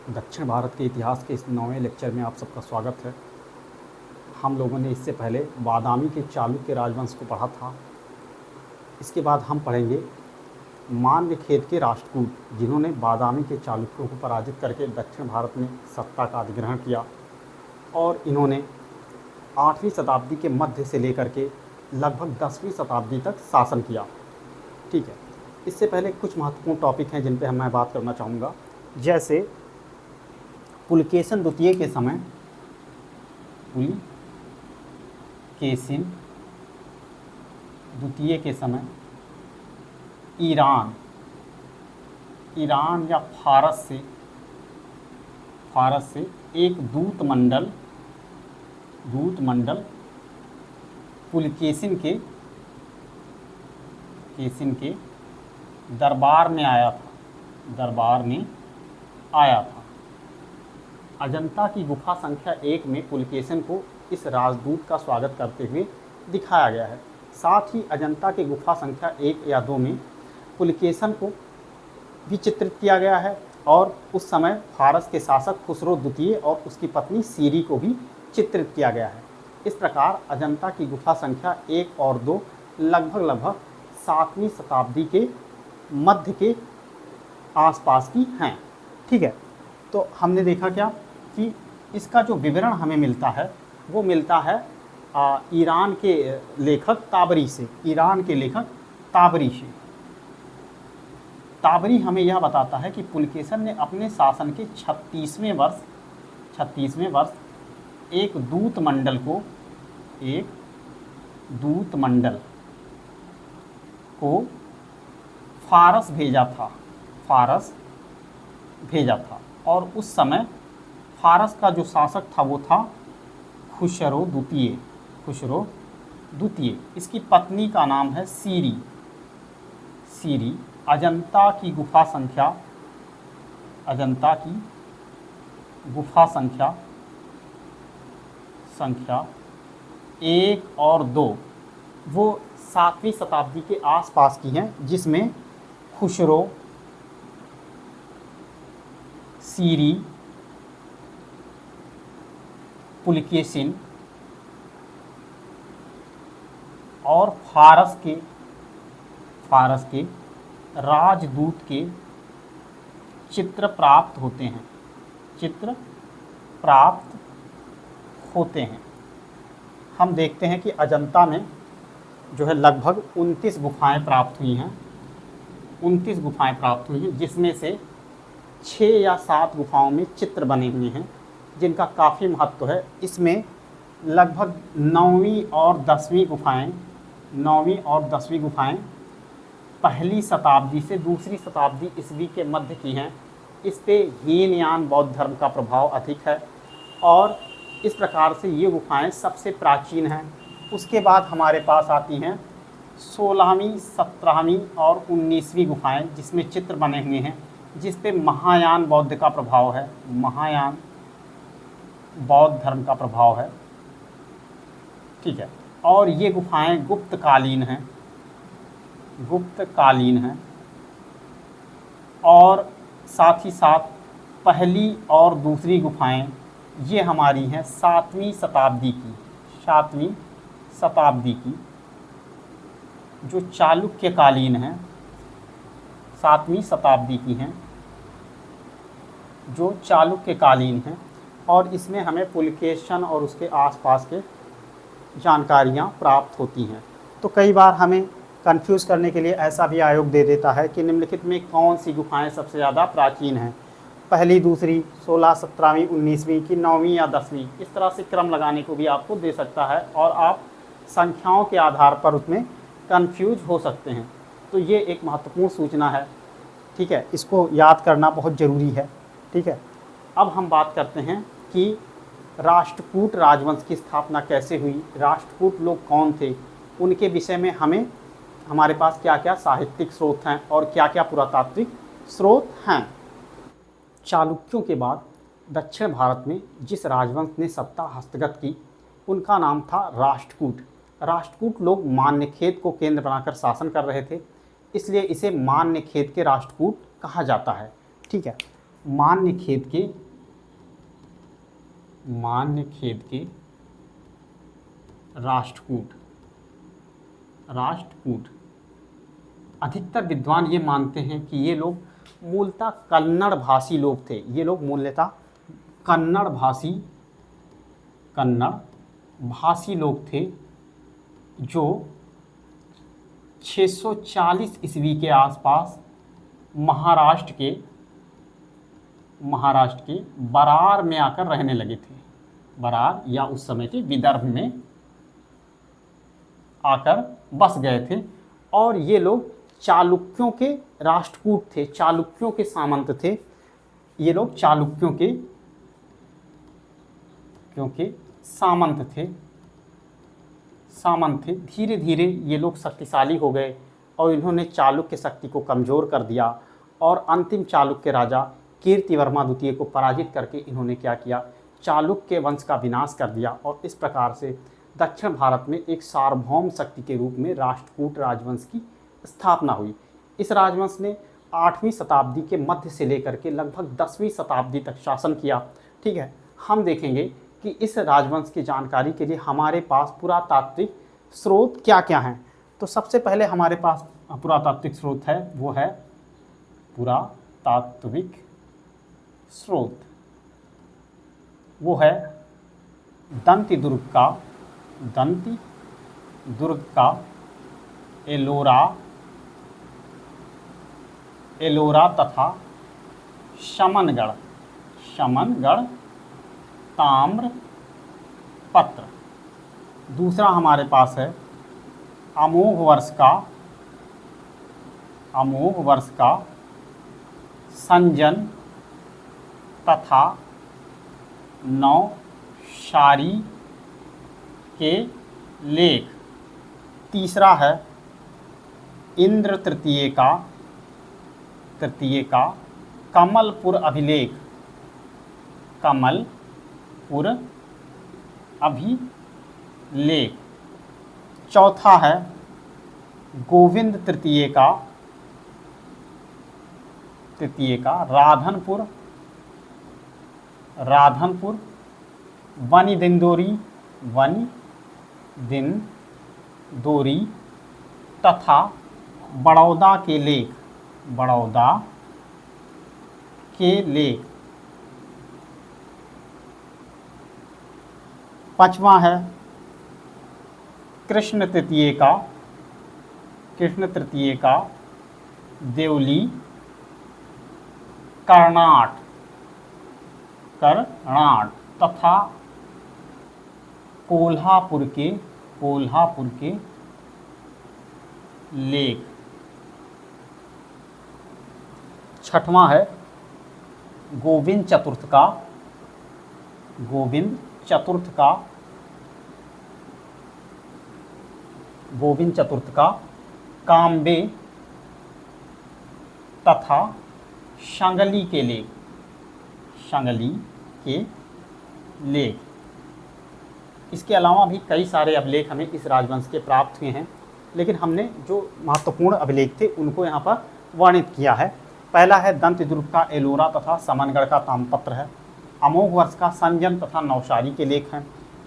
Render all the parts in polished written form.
दक्षिण भारत के इतिहास के इस 9वें लेक्चर में आप सबका स्वागत है। हम लोगों ने इससे पहले बादामी के चालुक्य राजवंश को पढ़ा था। इसके बाद हम पढ़ेंगे मान्यखेत के राष्ट्रकूट, जिन्होंने बादामी के चालुक्यों को पराजित करके दक्षिण भारत में सत्ता का अधिग्रहण किया और इन्होंने 8वीं शताब्दी के मध्य से लेकर के लगभग 10वीं शताब्दी तक शासन किया। ठीक है, इससे पहले कुछ महत्वपूर्ण टॉपिक हैं जिन पर मैं बात करना चाहूँगा। जैसे पुलकेशिन द्वितीय के समय पुलकेशिन द्वितीय के समय ईरान या फारस से एक दूत मंडल पुलकेशिन के दरबार में आया था। अजंता की गुफा संख्या 1 में पुलकेशिन को इस राजदूत का स्वागत करते हुए दिखाया गया है। साथ ही अजंता की गुफा संख्या 1 या 2 में पुलकेशिन को भी चित्रित किया गया है और उस समय फारस के शासक खुसरो द्वितीय और उसकी पत्नी सीरी को भी चित्रित किया गया है। इस प्रकार अजंता की गुफा संख्या 1 और 2 लगभग 7वीं शताब्दी के मध्य के आसपास की हैं। ठीक है, तो हमने देखा क्या कि इसका जो विवरण हमें मिलता है वो मिलता है ईरान के लेखक ताबरी से। ताबरी हमें यह बताता है कि पुलकेशिन ने अपने शासन के 36वें वर्ष एक दूत मंडल को फारस भेजा था और उस समय फारस का जो शासक था वो था खुसरो द्वितीय। इसकी पत्नी का नाम है सीरी। अजंता की गुफा संख्या 1 और 2 वो 7वीं शताब्दी के आसपास की हैं, जिसमें खुसरो, सीरी, पुलकेशिन और फारस के राजदूत के चित्र प्राप्त होते हैं। हम देखते हैं कि अजंता में जो है लगभग 29 गुफाएं प्राप्त हुई हैं, जिसमें से 6 या 7 गुफाओं में चित्र बने हुए हैं जिनका काफ़ी महत्व है। इसमें लगभग 9वीं और 10वीं गुफाएं पहली शताब्दी से दूसरी शताब्दी ईस्वी के मध्य की हैं। इस पे हीनयान बौद्ध धर्म का प्रभाव अधिक है और इस प्रकार से ये गुफाएं सबसे प्राचीन हैं। उसके बाद हमारे पास आती हैं 16वीं, 17वीं और 19वीं गुफाएं, जिसमें चित्र बने हुए हैं, जिस पे महायान बौद्ध का प्रभाव है, महायान बौद्ध धर्म का प्रभाव है। ठीक है, और ये गुफाएं गुप्तकालीन हैं और साथ ही साथ पहली और दूसरी गुफाएं ये हमारी हैं 7वीं शताब्दी की जो चालुक्यकालीन हैं, 7वीं शताब्दी की हैं जो चालुक्यकालीन हैं और इसमें हमें पुलकेशिन और उसके आसपास के जानकारियां प्राप्त होती हैं। तो कई बार हमें कंफ्यूज करने के लिए ऐसा भी आयोग दे देता है कि निम्नलिखित में कौन सी गुफाएं सबसे ज़्यादा प्राचीन हैं, पहली, दूसरी, 16, 17वीं, 19वीं की 9वीं या 10वीं। इस तरह से क्रम लगाने को भी आपको दे सकता है और आप संख्याओं के आधार पर उसमें कंफ्यूज हो सकते हैं। तो ये एक महत्वपूर्ण सूचना है। ठीक है, इसको याद करना बहुत ज़रूरी है। ठीक है, अब हम बात करते हैं कि राष्ट्रकूट राजवंश की स्थापना कैसे हुई, राष्ट्रकूट लोग कौन थे, उनके विषय में हमारे पास क्या क्या साहित्यिक स्रोत हैं और क्या क्या पुरातात्विक स्रोत हैं। चालुक्यों के बाद दक्षिण भारत में जिस राजवंश ने सत्ता हस्तगत की उनका नाम था राष्ट्रकूट। राष्ट्रकूट लोग मान्यखेत को केंद्र बनाकर शासन कर रहे थे, इसलिए इसे मान्यखेत के राष्ट्रकूट कहा जाता है। ठीक है, मान्य खेद के राष्ट्रकूट। अधिकतर विद्वान ये मानते हैं कि ये लोग मूलतः कन्नड़ भाषी लोग थे। ये लोग मूलतः कन्नड़ भाषी लोग थे जो 640 ईस्वी के आसपास महाराष्ट्र के बरार में आकर रहने लगे थे। बरार या उस समय के विदर्भ में आकर बस गए थे और ये लोग चालुक्यों के राष्ट्रकूट थे, चालुक्यों के सामंत थे। ये लोग चालुक्यों के सामंत थे। धीरे धीरे ये लोग शक्तिशाली हो गए और इन्होंने चालुक्य शक्ति को कमज़ोर कर दिया और अंतिम चालुक्य राजा कीर्तिवर्मा द्वितीय को पराजित करके इन्होंने क्या किया, चालुक्य वंश का विनाश कर दिया और इस प्रकार से दक्षिण भारत में एक सार्वभौम शक्ति के रूप में राष्ट्रकूट राजवंश की स्थापना हुई। इस राजवंश ने 8वीं शताब्दी के मध्य से लेकर के लगभग 10वीं शताब्दी तक शासन किया। ठीक है, हम देखेंगे कि इस राजवंश की जानकारी के लिए हमारे पास पुरातात्विक स्रोत क्या क्या हैं। तो सबसे पहले हमारे पास पुरातात्विक स्रोत है, वो है पुरातात्विक स्रोत, वो है दंती दुर्ग का एलोरा तथा शमनगढ़ ताम्रपत्र। दूसरा हमारे पास है अमोघ वर्ष का संजन तथा नौशारी के लेख। तीसरा है इंद्र तृतीय का कमलपुर अभिलेख। चौथा है गोविंद तृतीय का राधनपुर वनिदिंदोरी तथा बड़ौदा के लेख। पांचवा है कृष्ण तृतीय का देवली कर्नाट तथा कोल्हापुर के लेख। छठवां है गोविंद चतुर्थ का काम्बे तथा शंगली के लेख। इसके अलावा भी कई सारे अभिलेख हमें इस राजवंश के प्राप्त हुए हैं, लेकिन हमने जो महत्वपूर्ण अभिलेख थे उनको यहाँ पर वर्णित किया है। पहला है दंत दुर्ग का एलोरा तथा समनगढ़ का ताम्रपत्र है। अमोघ वर्ष का संजन तथा नौशारी के लेख हैं।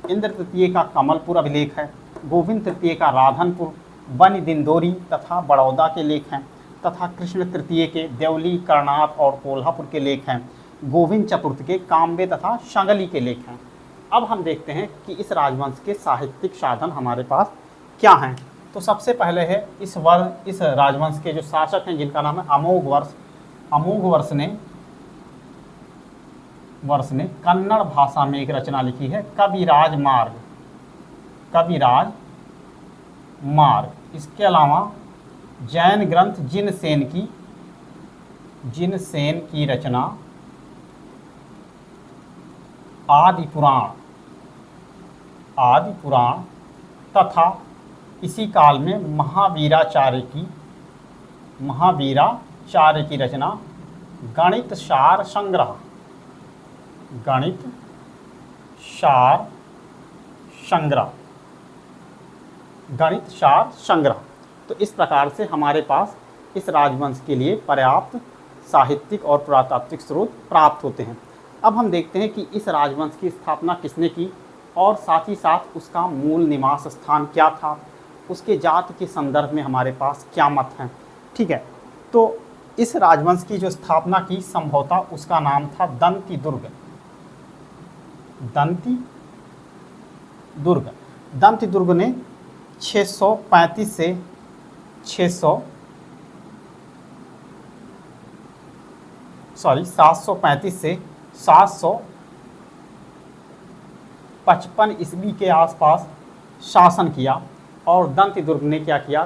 इंद्र तृतीय का कमलपुर अभिलेख है। गोविंद तृतीय का राधनपुर वनिदिंदोरी तथा बड़ौदा के लेख हैं तथा कृष्ण तृतीय के देवली कर्नाट और कोल्हापुर के लेख हैं। गोविंद चतुर्थ के काम्बे तथा शंगली के लेख हैं। अब हम देखते हैं कि इस राजवंश के साहित्यिक साधन हमारे पास क्या हैं। तो सबसे पहले है इस राजवंश के जो शासक हैं जिनका नाम है अमोघ वर्ष। अमोघ वर्ष ने कन्नड़ भाषा में एक रचना लिखी है, कविराज मार्ग। इसके अलावा जैन ग्रंथ जिनसेन की रचना आदि पुराण तथा इसी काल में महावीराचार्य की रचना गणित सार संग्रह। तो इस प्रकार से हमारे पास इस राजवंश के लिए पर्याप्त साहित्यिक और पुरातात्विक स्रोत प्राप्त होते हैं। अब हम देखते हैं कि इस राजवंश की स्थापना किसने की और साथ ही साथ उसका मूल निवास स्थान क्या था, उसके जाति के संदर्भ में हमारे पास क्या मत हैं। ठीक है, तो इस राजवंश की जो स्थापना की संभवतः उसका नाम था दंती दुर्ग। दंती दुर्ग, दंती दुर्ग ने 635 से 735 से 755 ईस्वी के आसपास शासन किया और दंती दुर्ग ने क्या किया,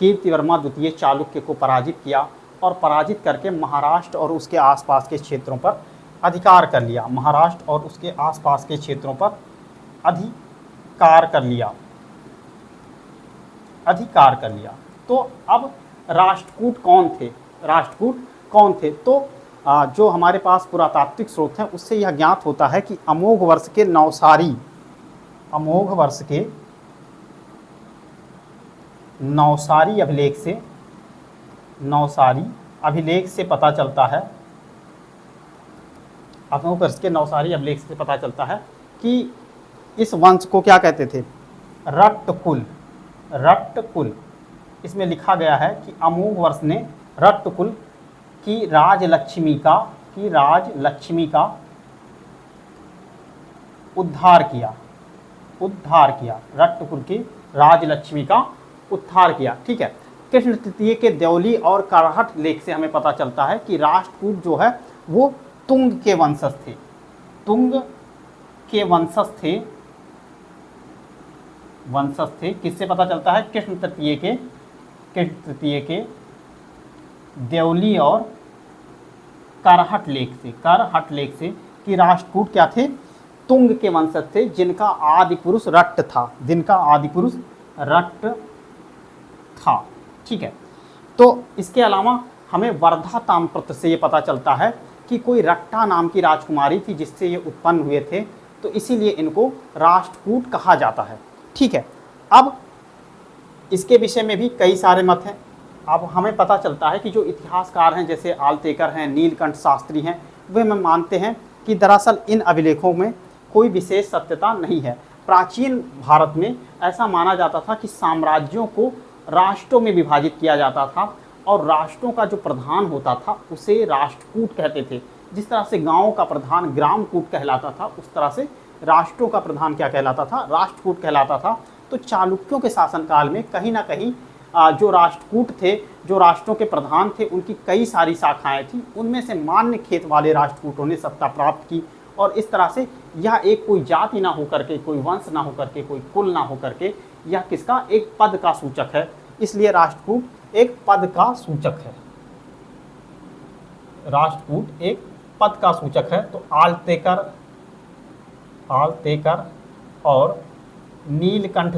कीर्तिवर्मा द्वितीय चालुक्य को पराजित किया और पराजित करके महाराष्ट्र और उसके आसपास के क्षेत्रों पर अधिकार कर लिया। महाराष्ट्र और उसके आसपास के क्षेत्रों पर अधिकार कर लिया। तो अब राष्ट्रकूट कौन थे? तो जो हमारे पास पुरातात्विक स्रोत हैं उससे यह ज्ञात होता है कि अमोघ वर्ष के नौसारी अभिलेख से पता चलता है, अमोघ वर्ष के नौसारी अभिलेख से पता चलता है कि इस वंश को क्या कहते थे, रट्टकुल। इसमें लिखा गया है कि अमोघ वर्ष ने रट्टकुल की राजलक्ष्मी का उद्धार किया। रट्टकुल की राजलक्ष्मी का उद्धार किया। ठीक है, कृष्ण तृतीय के देवली और करहट लेख से हमें पता चलता है कि राष्ट्रकूट जो है वो तुंग के वंशज थे। किससे पता चलता है? कृष्ण तृतीय के देवली और करहट लेख से कि राष्ट्रकूट क्या थे, तुंग के वंशज थे जिनका आदि पुरुष रट्ट था। ठीक है, तो इसके अलावा हमें वर्धा ताम्रपत्र से ये पता चलता है कि कोई रट्टा नाम की राजकुमारी थी जिससे ये उत्पन्न हुए थे, तो इसीलिए इनको राष्ट्रकूट कहा जाता है। ठीक है, अब इसके विषय में भी कई सारे मत हैं। अब हमें पता चलता है कि जो इतिहासकार हैं जैसे आलतेकर हैं, नीलकंठ शास्त्री हैं, वे मानते हैं कि दरअसल इन अभिलेखों में कोई विशेष सत्यता नहीं है। प्राचीन भारत में ऐसा माना जाता था कि साम्राज्यों को राष्ट्रों में विभाजित किया जाता था और राष्ट्रों का जो प्रधान होता था उसे राष्ट्रकूट कहते थे। जिस तरह से गाँव का प्रधान ग्रामकूट कहलाता था, उस तरह से राष्ट्रों का प्रधान क्या कहलाता था, राष्ट्रकूट कहलाता था। तो चालुक्यों के शासनकाल में कहीं ना कहीं जो राष्ट्रकूट थे, जो राष्ट्रों के प्रधान थे, उनकी कई सारी शाखाएं थी। उनमें से मान्य खेत वाले राष्ट्रकूटों ने सत्ता प्राप्त की और इस तरह से यह एक कोई जाति ना होकर के, कोई वंश ना होकर के, कोई कुल ना होकर के, यह किसका, एक पद का सूचक है। इसलिए राष्ट्रकूट एक पद का सूचक है। राष्ट्रकूट एक पद का सूचक है। तो आलतेकर और नीलकंठ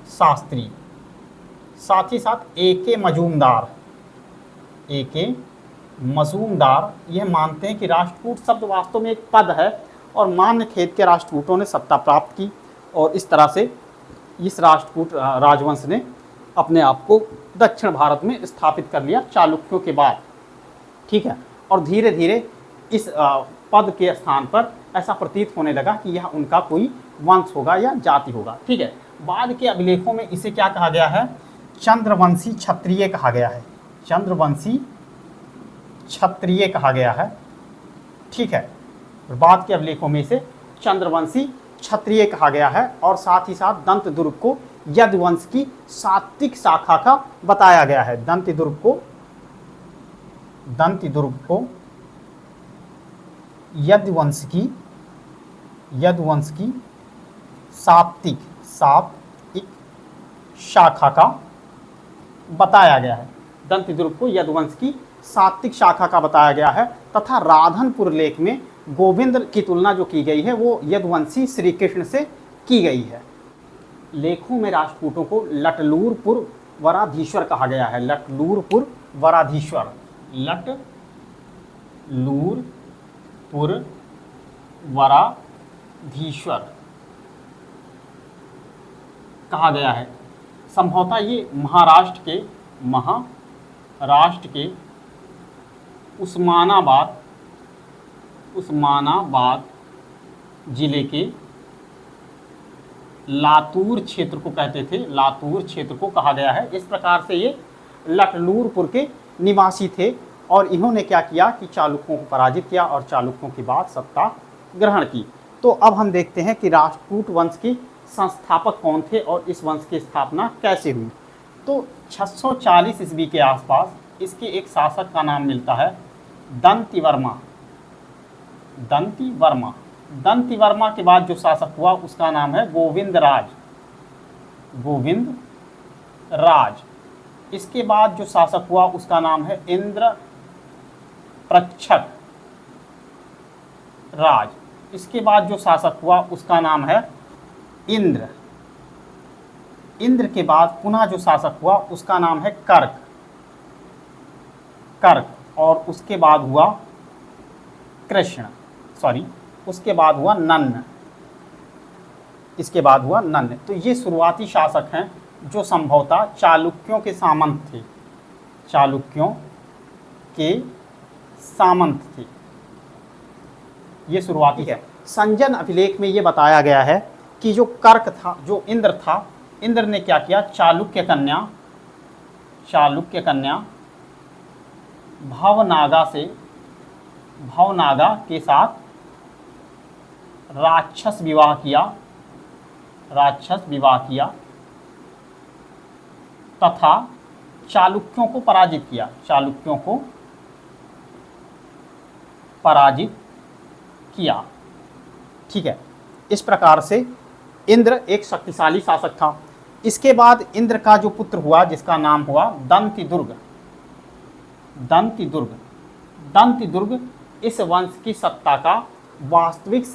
शास्त्री, साथ ही साथ ए.के. मजूमदार यह मानते हैं कि राष्ट्रकूट शब्द वास्तव में एक पद है और मान्य खेत के राष्ट्रकूटों ने सत्ता प्राप्त की और इस तरह से इस राष्ट्रकूट राजवंश ने अपने आप को दक्षिण भारत में स्थापित कर लिया चालुक्यों के बाद। ठीक है, और धीरे धीरे इस पद के स्थान पर ऐसा प्रतीत होने लगा कि यह उनका कोई वंश होगा या जाति होगा। ठीक है, बाद के अभिलेखों में इसे क्या कहा गया है, चंद्रवंशी क्षत्रिय कहा गया है। ठीक है, बाद के अभिलेखों में इसे चंद्रवंशी क्षत्रिय कहा गया है और साथ ही साथ दंत दुर्ग को यदुवंश की सात्विक शाखा का बताया गया है। दंती दुर्ग को यदुवंश की सात्विक शाखा का बताया गया है। दंती दुर्ग को यदुवंश की सात्विक शाखा का बताया गया है तथा राधनपुर लेख में गोविंद की तुलना जो की गई है वो यदुवंशी श्री कृष्ण से की गई है। लेखों में राष्ट्रकूटों को लटलूरपुर वराधीश्वर कहा गया है। लटलूरपुर वराधीश्वर कहा गया है। संभवतः ये महाराष्ट्र के महाराष्ट्र के उस्मानाबाद जिले के लातूर क्षेत्र को कहते थे, लातूर क्षेत्र को कहा गया है। इस प्रकार से ये लटलूरपुर के निवासी थे और इन्होंने क्या किया कि चालुक्यों को पराजित किया और चालुक्यों के बाद सत्ता ग्रहण की। तो अब हम देखते हैं कि राष्ट्रकूट वंश के संस्थापक कौन थे और इस वंश की स्थापना कैसे हुई। तो 640 ईस्वी के आसपास इसके एक शासक का नाम मिलता है दंतिवर्मा। दंतिवर्मा के बाद जो शासक हुआ उसका नाम है गोविंदराज। इसके बाद जो शासक हुआ उसका नाम है इंद्रप्रच्छक राज। इसके बाद जो शासक हुआ उसका नाम है इंद्र के बाद पुनः जो शासक हुआ उसका नाम है कर्क और उसके बाद हुआ उसके बाद हुआ नन्न। इसके बाद हुआ नन्न। तो ये शुरुआती शासक हैं जो संभवतः चालुक्यों के सामंत थे। ये शुरुआती है। संजन अभिलेख में ये बताया गया है कि जो कर्क था, जो इंद्र था, इंद्र ने क्या किया, चालुक्य कन्या भवनागा के साथ राक्षस विवाह किया तथा चालुक्यों को पराजित किया। ठीक है, इस प्रकार से इंद्र एक शक्तिशाली शासक था। इसके बाद इंद्र का जो पुत्र हुआ जिसका नाम हुआ दंतिदुर्ग इस वंश की सत्ता का वास्तविक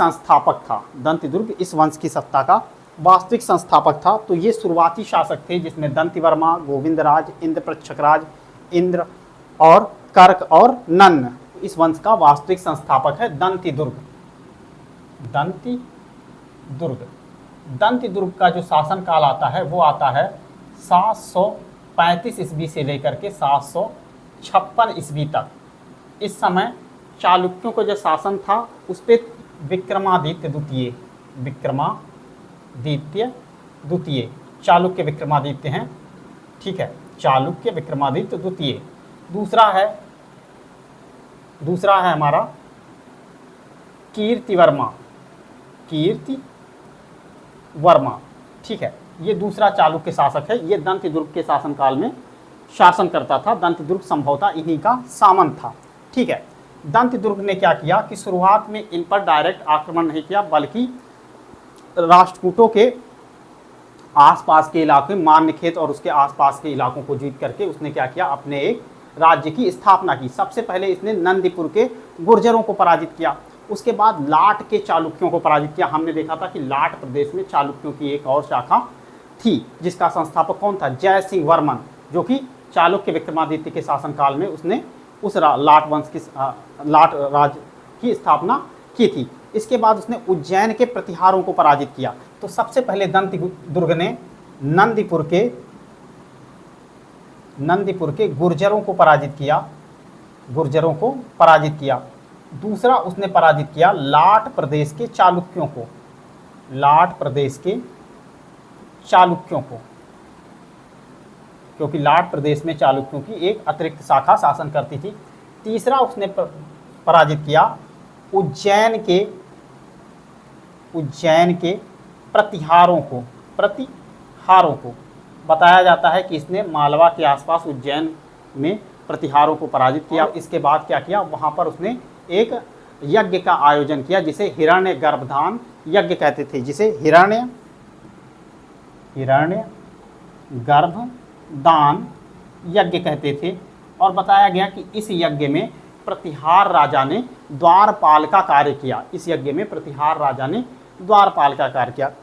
संस्थापक था। तो ये शुरुआती शासक थे जिसमें दंतिवर्मा, गोविंदराज, इंद्रप्रच्छकराज, इंद्र और कर्क और नन्न। इस वंश का वास्तविक संस्थापक है दंतिदुर्ग। दंतिदुर्ग का जो शासन काल आता है वो आता है 735 ईस्वी से लेकर के 756 ईस्वी तक। इस समय चालुक्यों का जो शासन था उस पर विक्रमादित्य द्वितीय चालुक्य विक्रमादित्य हैं। ठीक है, चालुक्य विक्रमादित्य द्वितीय। दूसरा है हमारा कीर्तिवर्मा। ठीक है, ये दूसरा चालुक्य शासक है। ये दंतिदुर्ग के शासनकाल में शासन करता था। दंतिदुर्ग संभवतः इन्हीं का सामंत था। ठीक है, दंतिदुर्ग ने क्या किया कि शुरुआत में इन पर डायरेक्ट आक्रमण नहीं किया बल्कि राष्ट्रकूटों के आसपास के इलाके, मान्यखेत और उसके आसपास के इलाकों को जीत करके उसने क्या किया, अपने एक राज्य की स्थापना की। सबसे पहले इसने नंदीपुर के गुर्जरों को पराजित किया। उसके बाद लाट के चालुक्यों को पराजित किया। हमने देखा था कि लाट प्रदेश में चालुक्यों की एक और शाखा थी जिसका संस्थापक कौन था, जय सिंह वर्मन, जो कि चालुक्य विक्रमादित्य के शासनकाल में उसने उस लाट राज की स्थापना की थी। इसके बाद उसने उज्जैन के प्रतिहारों को पराजित किया। तो सबसे पहले दंतिदुर्ग ने नंदीपुर के गुर्जरों को पराजित किया। दूसरा उसने पराजित किया लाट प्रदेश के चालुक्यों को, क्योंकि लाट प्रदेश में चालुक्यों की एक अतिरिक्त शाखा शासन करती थी। तीसरा उसने पराजित किया उज्जैन के प्रतिहारों को। बताया जाता है कि इसने मालवा के आसपास उज्जैन में प्रतिहारों को पराजित किया। इसके बाद क्या किया, वहाँ पर उसने एक यज्ञ का आयोजन किया जिसे हिरण्य गर्भधान यज्ञ कहते थे, जिसे हिरण्य गर्भदान यज्ञ कहते थे। और बताया गया कि इस यज्ञ में प्रतिहार राजा ने द्वारपाल का कार्य किया।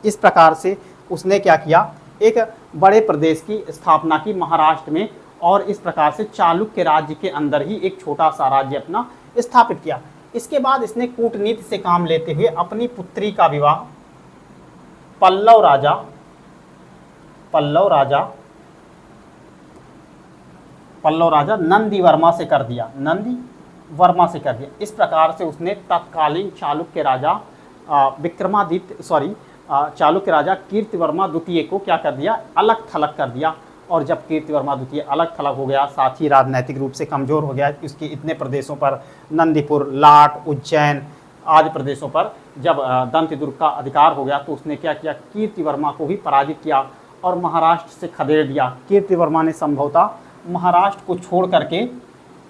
इस प्रकार से उसने क्या किया, एक बड़े प्रदेश की स्थापना की महाराष्ट्र में, और इस प्रकार से चालुक्य राज्य के अंदर ही एक छोटा सा राज्य अपना स्थापित किया। इसके बाद इसने कूटनीति से काम लेते हुए अपनी पुत्री का विवाह पल्लव राजा पल्लव राजा नंदी वर्मा से कर दिया, नंदी वर्मा से कर दिया। इस प्रकार से उसने तत्कालीन चालुक्य राजा चालुक्य राजा कीर्तिवर्मा द्वितीय को क्या कर दिया, अलग थलग कर दिया। और जब कीर्तिवर्मा द्वितीय अलग थलग हो गया, साथ ही राजनैतिक रूप से कमज़ोर हो गया, उसके इतने प्रदेशों पर नंदीपुर, लाट, उज्जैन आदि प्रदेशों पर जब दंतदुर्ग का अधिकार हो गया, तो उसने क्या किया, कीर्तिवर्मा को ही पराजित किया और महाराष्ट्र से खदेड़ दिया। कीर्तिवर्मा ने संभवतः महाराष्ट्र को छोड़ करके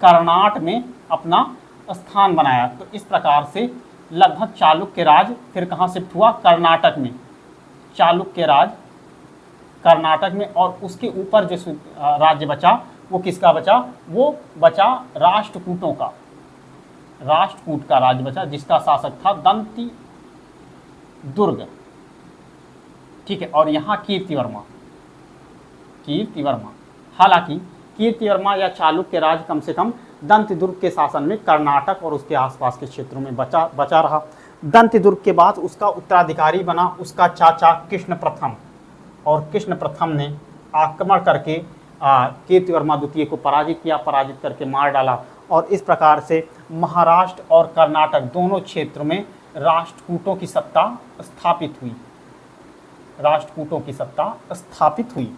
कर्नाटक में अपना स्थान बनाया। तो इस प्रकार से लगभग चालुक्य राज फिर कहाँ शिफ्ट हुआ, कर्नाटक में। चालुक्य राज कर्नाटक में, और उसके ऊपर जो राज्य बचा वो किसका बचा, वो बचा राष्ट्रकूटों का, राष्ट्रकूट का राज्य बचा, जिसका शासक था दंती दुर्ग। ठीक है, और यहाँ कीर्तिवर्मा, हालांकि कीर्तिवर्मा या चालुक्य राज कम से कम दंतदुर्ग के शासन में कर्नाटक और उसके आसपास के क्षेत्रों में बचा रहा। दंतदुर्ग के बाद उसका उत्तराधिकारी बना उसका चाचा कृष्ण प्रथम, और कृष्ण प्रथम ने आक्रमण करके कीर्तिवर्मा द्वितीय को पराजित किया, पराजित करके मार डाला। और इस प्रकार से महाराष्ट्र और कर्नाटक दोनों क्षेत्र में राष्ट्रकूटों की सत्ता स्थापित हुई, राष्ट्रकूटों की सत्ता स्थापित हुई।